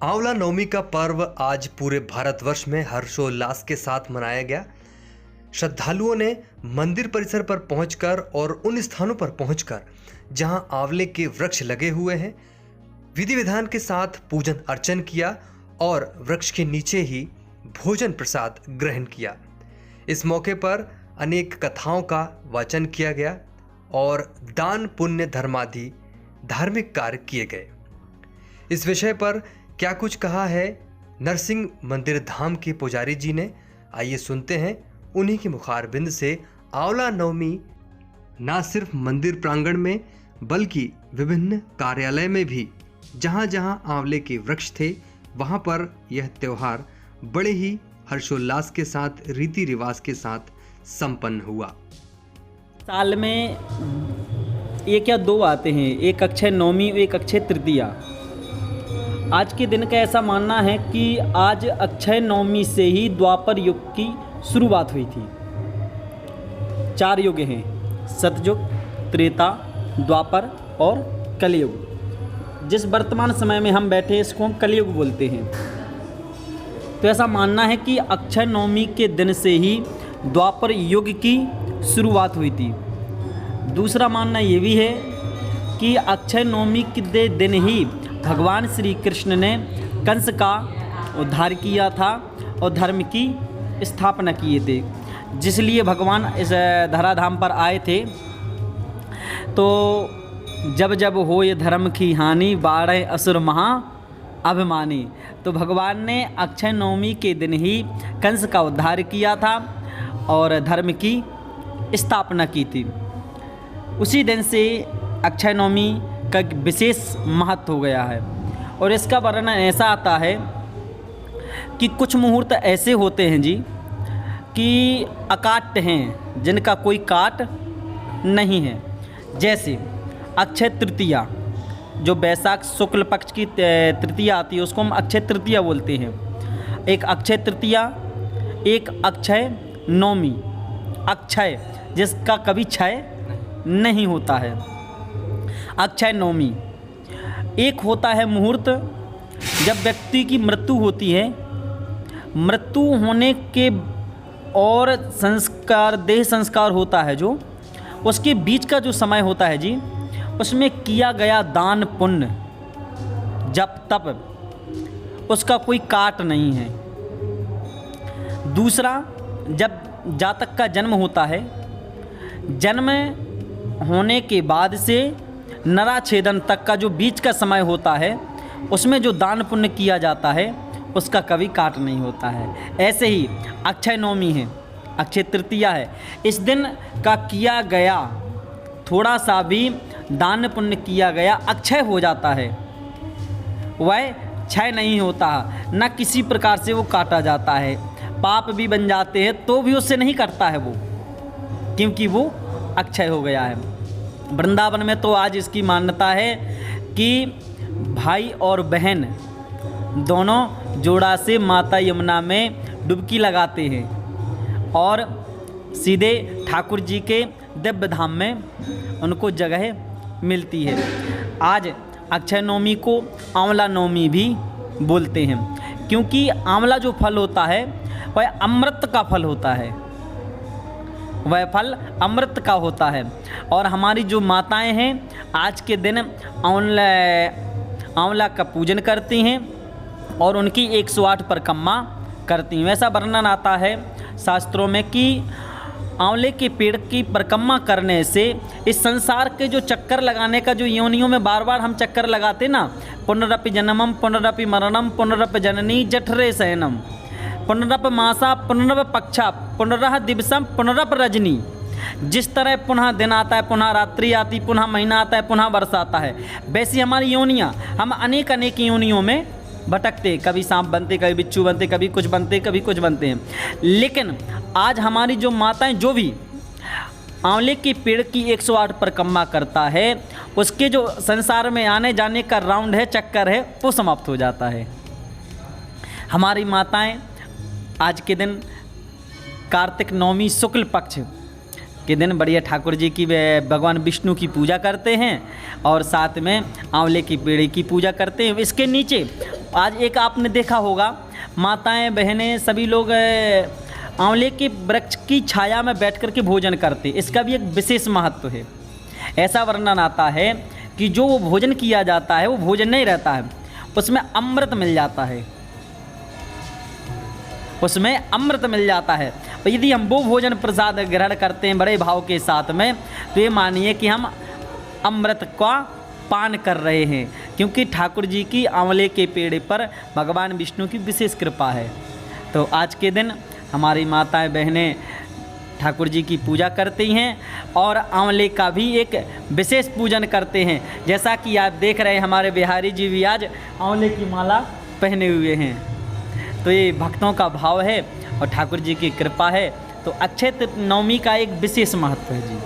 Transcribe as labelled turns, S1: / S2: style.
S1: आंवला नवमी का पर्व आज पूरे भारतवर्ष में हर्षोल्लास के साथ मनाया गया। श्रद्धालुओं ने मंदिर परिसर पर पहुंचकर और उन स्थानों पर पहुंचकर जहां आंवले के वृक्ष लगे हुए हैं, विधि विधान के साथ पूजन अर्चन किया और वृक्ष के नीचे ही भोजन प्रसाद ग्रहण किया। इस मौके पर अनेक कथाओं का वाचन किया गया और दान पुण्य धर्मादि धार्मिक कार्य किए गए। इस विषय पर क्या कुछ कहा है नरसिंह मंदिर धाम के पुजारी जी ने, आइए सुनते हैं उन्हीं की मुखारबिंद से। आंवला नवमी ना सिर्फ मंदिर प्रांगण में बल्कि विभिन्न कार्यालय में भी जहां जहां आंवले के वृक्ष थे वहां पर यह त्योहार बड़े ही हर्षोल्लास के साथ रीति रिवाज के साथ संपन्न हुआ।
S2: साल में एक या दो आते हैं, एक अक्षय नवमी एक अक्षय तृतीया। आज के दिन का ऐसा मानना है कि आज अक्षय नवमी से ही द्वापर युग की शुरुआत हुई थी। 4 युग हैं, सतयुग, त्रेता, द्वापर और कलयुग। जिस वर्तमान समय में हम बैठे इसको हम कलयुग बोलते हैं। तो ऐसा मानना है कि अक्षय नवमी के दिन से ही द्वापर युग की शुरुआत हुई थी। दूसरा मानना ये भी है कि अक्षय नवमी के दिन ही भगवान श्री कृष्ण ने कंस का उद्धार किया था और धर्म की स्थापना किए थे, जिसलिए भगवान इस धराधाम पर आए थे। तो जब जब हो ये धर्म की हानि, बाढ़े असुर महा अभिमानी। तो भगवान ने अक्षय नवमी के दिन ही कंस का उद्धार किया था और धर्म की स्थापना की थी। उसी दिन से अक्षय नवमी का विशेष महत्व हो गया है। और इसका वर्णन ऐसा आता है कि कुछ मुहूर्त ऐसे होते हैं जी कि अकाट्य हैं, जिनका कोई काट नहीं है। जैसे अक्षय तृतीया, जो बैसाख शुक्ल पक्ष की तृतीया आती है उसको हम अक्षय तृतीया बोलते हैं। एक अक्षय तृतीया, एक अक्षय नवमी। अक्षय जिसका कभी क्षय नहीं होता है, अक्षय नवमी। एक होता है मुहूर्त जब व्यक्ति की मृत्यु होती है, मृत्यु होने के और संस्कार, देह संस्कार होता है जो उसके बीच का जो समय होता है जी, उसमें किया गया दान पुण्य जब तब उसका कोई काट नहीं है। दूसरा, जब जातक का जन्म होता है, जन्म होने के बाद से नराछेदन तक का जो बीच का समय होता है, उसमें जो दान पुण्य किया जाता है उसका कभी काट नहीं होता है। ऐसे ही अक्षय नवमी है, अक्षय तृतीया है, इस दिन का किया गया थोड़ा सा भी दान पुण्य किया गया अक्षय हो जाता है। वह क्षय नहीं होता, न किसी प्रकार से वो काटा जाता है। पाप भी बन जाते हैं तो भी उससे नहीं कटता है वो, क्योंकि वो अक्षय हो गया है। वृंदावन में तो आज इसकी मान्यता है कि भाई और बहन दोनों जोड़ा से माता यमुना में डुबकी लगाते हैं और सीधे ठाकुर जी के दिव्य धाम में उनको जगह मिलती है। आज अक्षय नवमी को आंवला नवमी भी बोलते हैं, क्योंकि आंवला जो फल होता है वह अमृत का फल होता है, वह फल अमृत का होता है। और हमारी जो माताएं हैं आज के दिन आंवला का पूजन करती हैं और उनकी 108 परिक्रमा करती हैं। वैसा वर्णन आता है शास्त्रों में कि आंवले के पेड़ की परिक्रमा करने से इस संसार के जो चक्कर लगाने का, जो योनियों में बार बार हम चक्कर लगाते ना, पुनरपि जन्मम पुनरपि मरणम पुनरपि जननी जठरे शयनम पुनरप मासा पुनरप पक्षा पुनरह दिवसम पुनरप रजनी। जिस तरह पुनः दिन आता है, पुनः रात्रि आती, पुनः महीना आता है, पुनः वर्ष आता है, वैसी हमारी योनियाँ, हम अनेक अनेक योनियों में भटकते, कभी सांप बनते, कभी बिच्छू बनते, कभी कुछ बनते, कभी कुछ बनते हैं। लेकिन आज हमारी जो माताएं जो भी आंवले के पेड़ की 108 परिक्रमा करता है, उसके जो संसार में आने जाने का राउंड है, चक्कर है, वो समाप्त हो जाता है। हमारी माताएं आज के दिन कार्तिक नवमी शुक्ल पक्ष के दिन बढ़िया ठाकुर जी की, भगवान विष्णु की पूजा करते हैं और साथ में आंवले की पेड़ की पूजा करते हैं। इसके नीचे आज एक आपने देखा होगा माताएं बहनें सभी लोग आंवले के वृक्ष की छाया में बैठ कर के भोजन करते, इसका भी एक विशेष महत्व है। ऐसा वर्णन आता है कि जो वो भोजन किया जाता है वो भोजन नहीं रहता है, उसमें अमृत मिल जाता है, उसमें अमृत मिल जाता है। तो यदि हम वो भोजन प्रसाद ग्रहण करते हैं बड़े भाव के साथ में, तो ये मानिए कि हम अमृत का पान कर रहे हैं, क्योंकि ठाकुर जी की आंवले के पेड़ पर भगवान विष्णु की विशेष कृपा है। तो आज के दिन हमारी माताएं बहनें ठाकुर जी की पूजा करती हैं और आंवले का भी एक विशेष पूजन करते हैं। जैसा कि आप देख रहे हैं हमारे बिहारी जी भी आज आंवले की माला पहने हुए हैं। तो ये भक्तों का भाव है और ठाकुर जी की कृपा है। तो अक्षय नवमी का एक विशेष महत्व है जी।